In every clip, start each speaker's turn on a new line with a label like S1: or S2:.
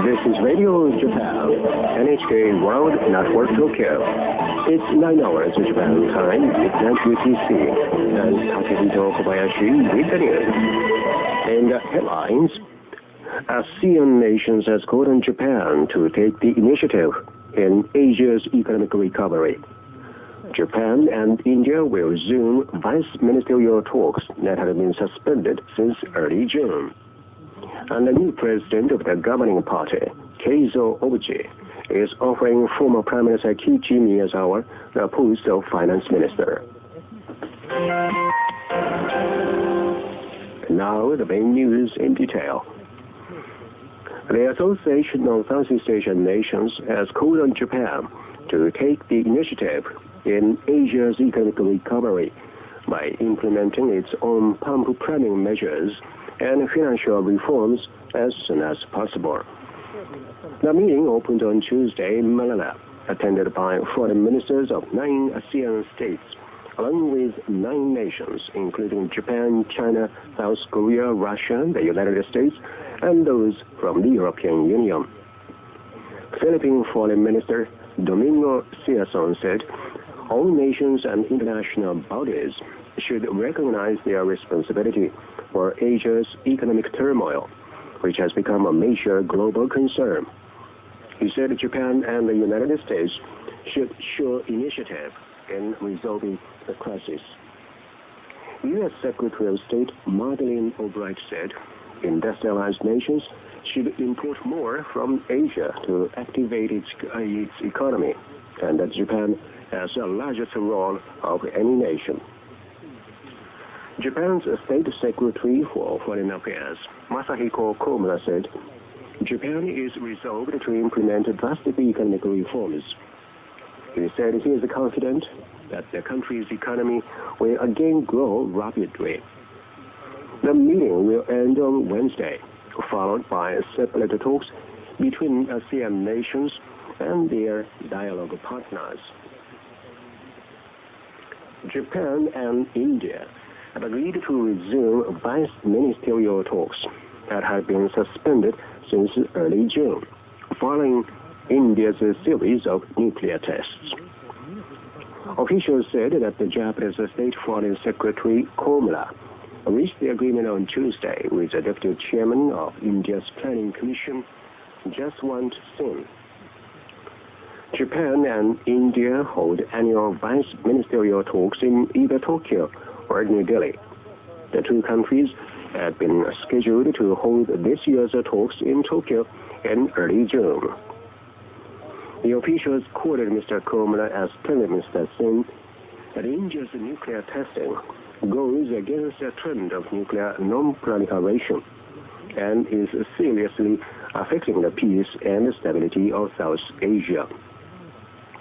S1: This is Radio Japan, NHK World Network Tokyo. It's 9 hours of Japan time, midnight UTC, and Takahito Kobayashi with the news. In the headlines, ASEAN nations has called on Japan to take the initiative in Asia's economic recovery. Japan and India will resume vice ministerial talks that had been suspended since early June. And the new president of the governing party, Keizo Obuchi, is offering former Prime Minister Kiichi Miyazawa the post of finance minister. Now the main news in detail. The Association of Southeast Asian Nations has called on Japan to take the initiative in Asia's economic recovery by implementing its own pump-priming measures and financial reforms as soon as possible. The meeting opened on Tuesday in Manila, attended by foreign ministers of 9 ASEAN states, along with 9 nations, including Japan, China, South Korea, Russia, the United States, and those from the European Union. Philippine Foreign Minister Domingo Siason said, all nations and international bodies should recognize their responsibility for Asia's economic turmoil, which has become a major global concern. He said Japan and the United States should show initiative in resolving the crisis. U.S. Secretary of State Madeleine Albright said industrialized nations should import more from Asia to activate its economy, and that Japan has the largest role of any nation. Japan's State Secretary for Foreign Affairs, Masahiko Komura, said, Japan is resolved to implement drastic economic reforms. He said he is confident that the country's economy will again grow rapidly. The meeting will end on Wednesday, followed by separate talks between ASEAN nations and their dialogue partners. Japan and India have agreed to resume vice ministerial talks that had been suspended since early June, following India's series of nuclear tests. Officials said that the Japanese State Foreign Secretary Komura reached the agreement on Tuesday with the Deputy Chairman of India's Planning Commission, Jaswant Singh. Japan and India hold annual vice ministerial talks in either Tokyo or New Delhi. The two countries had been scheduled to hold this year's talks in Tokyo in early June. The officials quoted Mr. Komura as telling Mr. Singh that India's nuclear testing goes against the trend of nuclear non-proliferation and is seriously affecting the peace and stability of South Asia.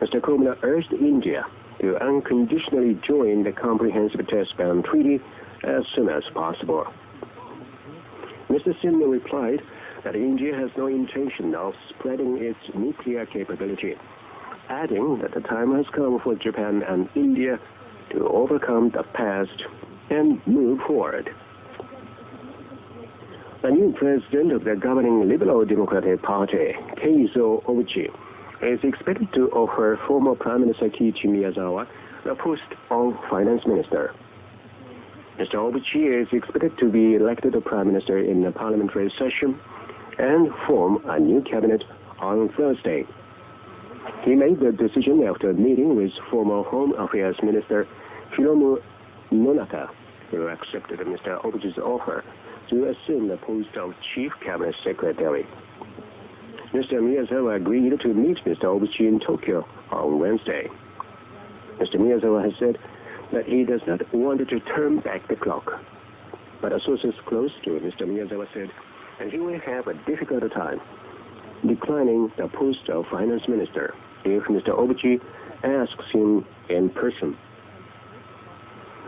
S1: Mr. Komura urged India to unconditionally join the Comprehensive Test Ban Treaty as soon as possible. Mr. Singh replied that India has no intention of spreading its nuclear capability, adding that the time has come for Japan and India to overcome the past and move forward. The new president of the governing Liberal Democratic Party, Keizo Obuchi, is expected to offer former Prime Minister Kiichi Miyazawa the post of finance minister. Mr. Obuchi is expected to be elected Prime Minister in the parliamentary session and form a new cabinet on Thursday. He made the decision after meeting with former Home Affairs Minister Hiromu Nonaka, who accepted Mr. Obuchi's offer to assume the post of Chief Cabinet Secretary. Mr. Miyazawa agreed to meet Mr. Obuchi in Tokyo on Wednesday. Mr. Miyazawa has said that he does not want to turn back the clock. But a source close to Mr. Miyazawa said that he will have a difficult time declining the post of finance minister if Mr. Obuchi asks him in person.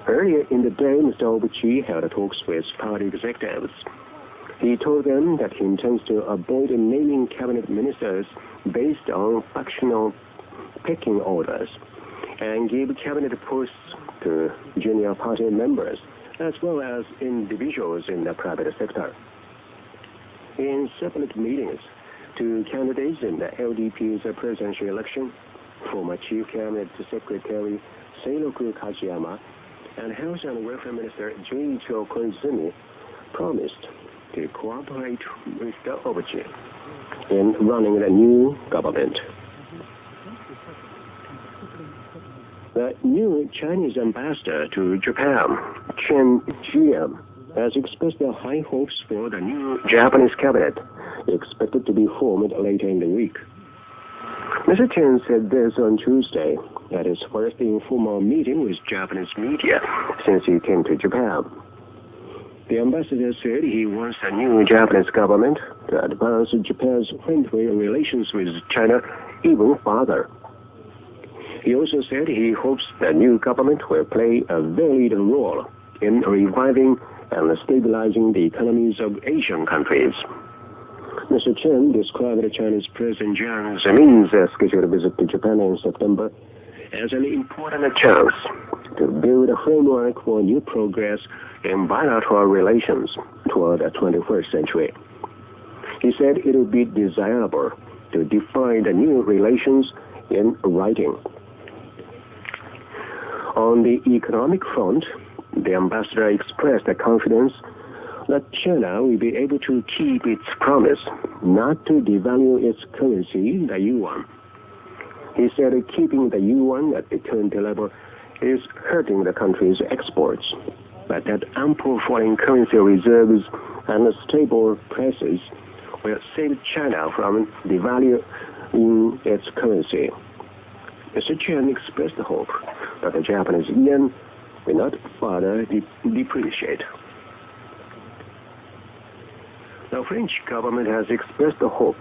S1: Earlier in the day, Mr. Obuchi held talks with party executives. He told them that he intends to avoid naming cabinet ministers based on factional pecking orders and give cabinet posts to junior party members as well as individuals in the private sector. In separate meetings, Two candidates in the LDP's presidential election, former Chief Cabinet Secretary Seiroku Kajiyama and Health and Welfare Minister Junichiro Koizumi, promised to cooperate with the Obuchi in running the new government. The new Chinese ambassador to Japan, Chen Jian, has expressed high hopes for the new Japanese cabinet, expected to be formed later in the week. Mr. Chen said this on Tuesday at his first informal meeting with Japanese media since he came to Japan. The ambassador said he wants the new Japanese government to advance Japan's friendly relations with China even further. He also said he hopes the new government will play a valid role in reviving and stabilizing the economies of Asian countries. Mr. Chen described Chinese President Jiang Zemin's scheduled visit to Japan in September as an important chance to build a framework for new progress in bilateral relations toward the 21st century. He said it would be desirable to define the new relations in writing. On the economic front, the ambassador expressed the confidence that China will be able to keep its promise not to devalue its currency, the yuan. He said keeping the yuan at the current level is hurting the country's exports, but that ample foreign currency reserves and stable prices will save China from devaluing its currency. Mr. Chen expressed the hope that the Japanese yen will not further depreciate. The French government has expressed the hope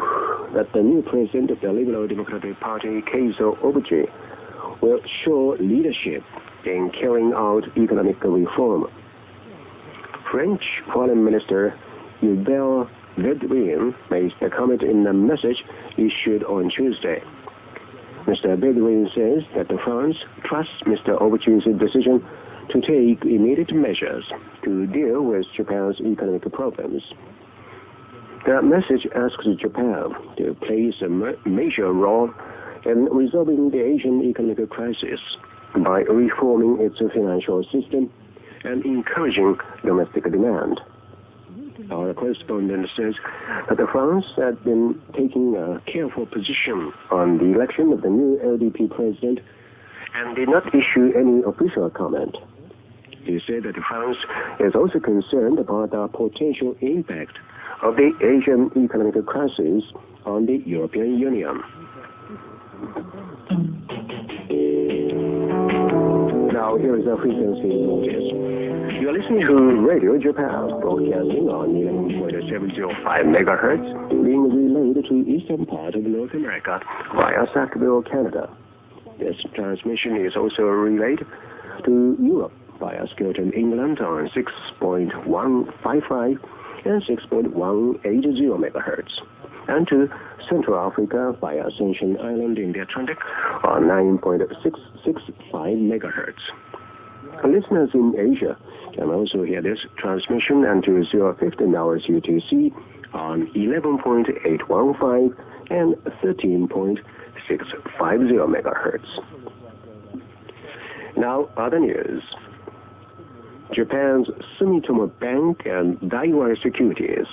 S1: that the new president of the Liberal Democratic Party, Keizo Obuchi, will show leadership in carrying out economic reform. French Foreign Minister Hubert Védrine made the comment in a message issued on Tuesday. Mr. Védrine says that France trusts Mr. Obuchi's decision to take immediate measures to deal with Japan's economic problems. The message asks Japan to play a major role in resolving the Asian economic crisis by reforming its financial system and encouraging domestic demand. Our correspondent says that France had been taking a careful position on the election of the new LDP president and did not issue any official comment. He said that France is also concerned about the potential impact of the Asian economic crisis on the European Union. Now here is a frequency notice. You are listening to Radio Japan, broadcasting on 11.705 megahertz, being relayed to eastern part of North America via Sackville, Canada. This transmission is also relayed to Europe via Skeleton, England on 6.155 and 6.180 megahertz, and to Central Africa via Ascension Island in the Atlantic on 9.665 megahertz. Listeners in Asia can also hear this transmission until 0:15 hours UTC on 11.815 and 13.650 megahertz. Now, other news. Japan's Sumitomo Bank and Daiwa Securities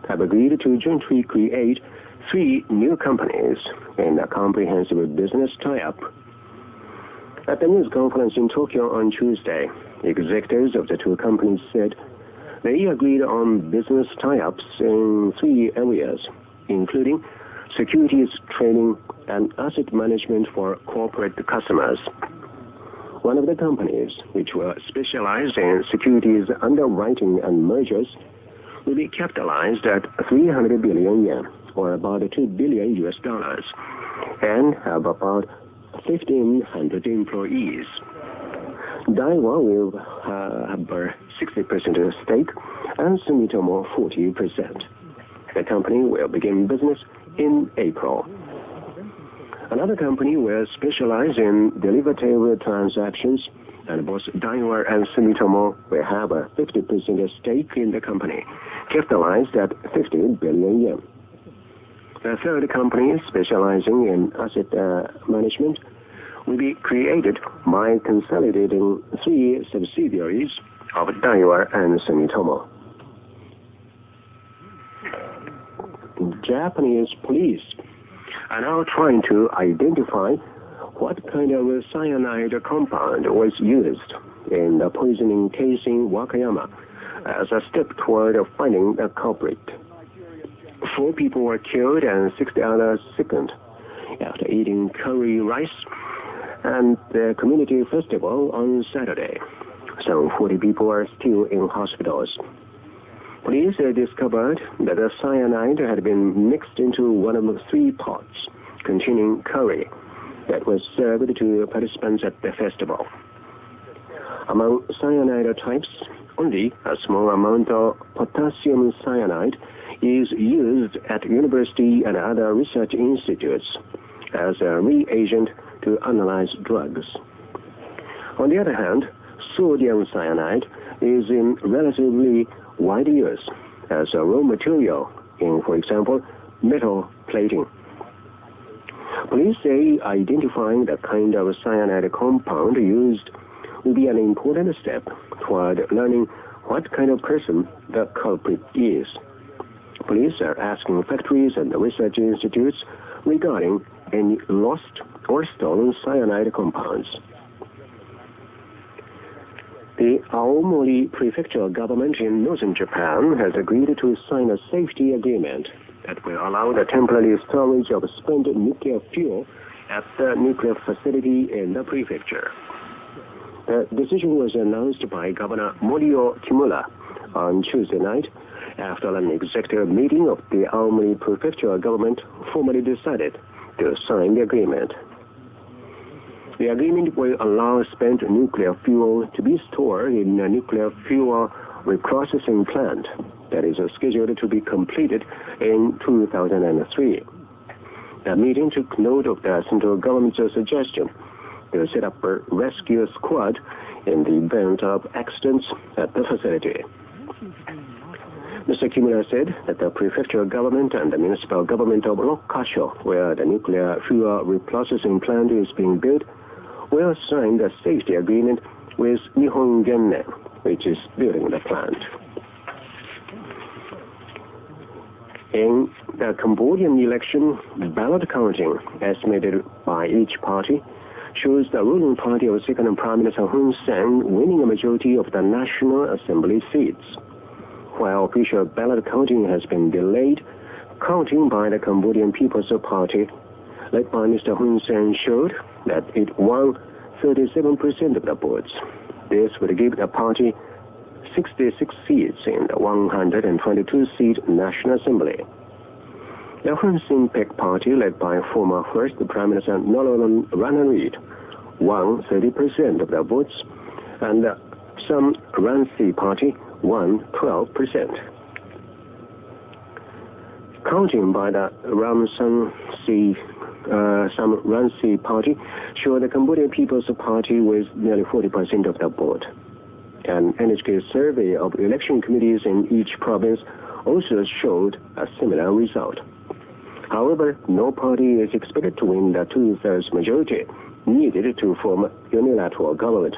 S1: have agreed to jointly create 3 new companies in a comprehensive business tie-up. At the news conference in Tokyo on Tuesday, executives of the 2 companies said they agreed on business tie-ups in 3 areas, including securities trading and asset management for corporate customers. One of the companies, which will specialize in securities underwriting and mergers, will be capitalized at 300 billion yen, or about $2 billion, and have about 1,500 employees. Daiwa will have a 60% stake and Sumitomo 40%. The company will begin business in April. Another company will specialize in derivative transactions, and both Daiwa and Sumitomo will have a 50% stake in the company, capitalized at 50 billion yen. A third company specializing in asset management will be created by consolidating 3 subsidiaries of Daiwa and Sumitomo. Japanese police are now trying to identify what kind of cyanide compound was used in the poisoning case in Wakayama as a step toward finding the culprit. 4 people were killed and 60 others sickened after eating curry rice and the community festival on Saturday. Some 40 people are still in hospitals. Police discovered that the cyanide had been mixed into one of 3 pots containing curry that was served to participants at the festival. Among cyanide types, only a small amount of potassium cyanide is used at university and other research institutes as a reagent to analyze drugs. On the other hand, sodium cyanide is in relatively wide use as a raw material in, for example, metal plating. Police say identifying the kind of cyanide compound used will be an important step toward learning what kind of person the culprit is. Police are asking factories and research institutes regarding any lost or stolen cyanide compounds. The Aomori Prefectural government in northern Japan has agreed to sign a safety agreement that will allow the temporary storage of spent nuclear fuel at the nuclear facility in the prefecture. The decision was announced by Governor Morio Kimura on Tuesday night after an executive meeting of the Aomori Prefectural government formally decided to sign the agreement. The agreement will allow spent nuclear fuel to be stored in a nuclear fuel reprocessing plant that is scheduled to be completed in 2003. The meeting took note of the central government's suggestion to set up a rescue squad in the event of accidents at the facility. Mr. Kimura said that the prefectural government and the municipal government of Rokkasho, where the nuclear fuel reprocessing plant is being built, will sign the safety agreement with Nihon Genren, which is building the plant. In the Cambodian election, ballot counting estimated by each party shows the ruling party of second Prime Minister Hun Sen winning a majority of the National Assembly seats. While official ballot counting has been delayed, counting by the Cambodian People's Party, led by Mr. Hun Sen, showed that it won 37% of the votes. This would give the party 66 seats in the 122-seat National Assembly. The Hun Sen Pek Party, led by former First Prime Minister Nolon Ranariddh, won 30% of the votes, and the Sam Rainsy Party won 12%. Counting by the Sam Rainsy Party showed the Cambodian People's Party with nearly 40% of the vote. An NHK survey of election committees in each province also showed a similar result. However, no party is expected to win the 2/3 majority needed to form unilateral government.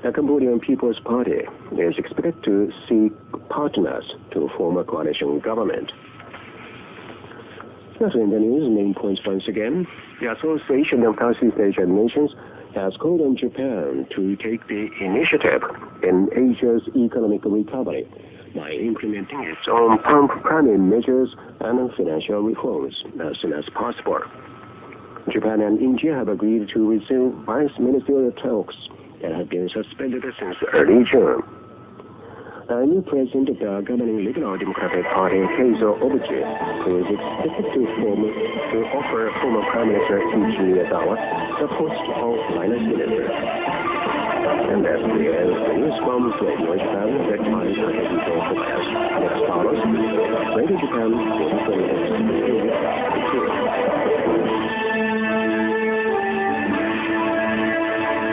S1: The Cambodian People's Party is expected to seek partners to form a coalition government. Also in the news, main points once again. The Association of Southeast Asian Nations has called on Japan to take the initiative in Asia's economic recovery by implementing its own primary measures and financial reforms as soon as possible. Japan and India have agreed to resume vice ministerial talks that have been suspended since early June. A new president of the governing Liberal Democratic Party, Keizo Obuchi, who is expected to offer former Prime Minister Ichi Miyazawa the post of finance minister. And that's the end of the news from Radio Japan, led by Takahito Kobayashi. Next follows Radio Japan, 40 minutes.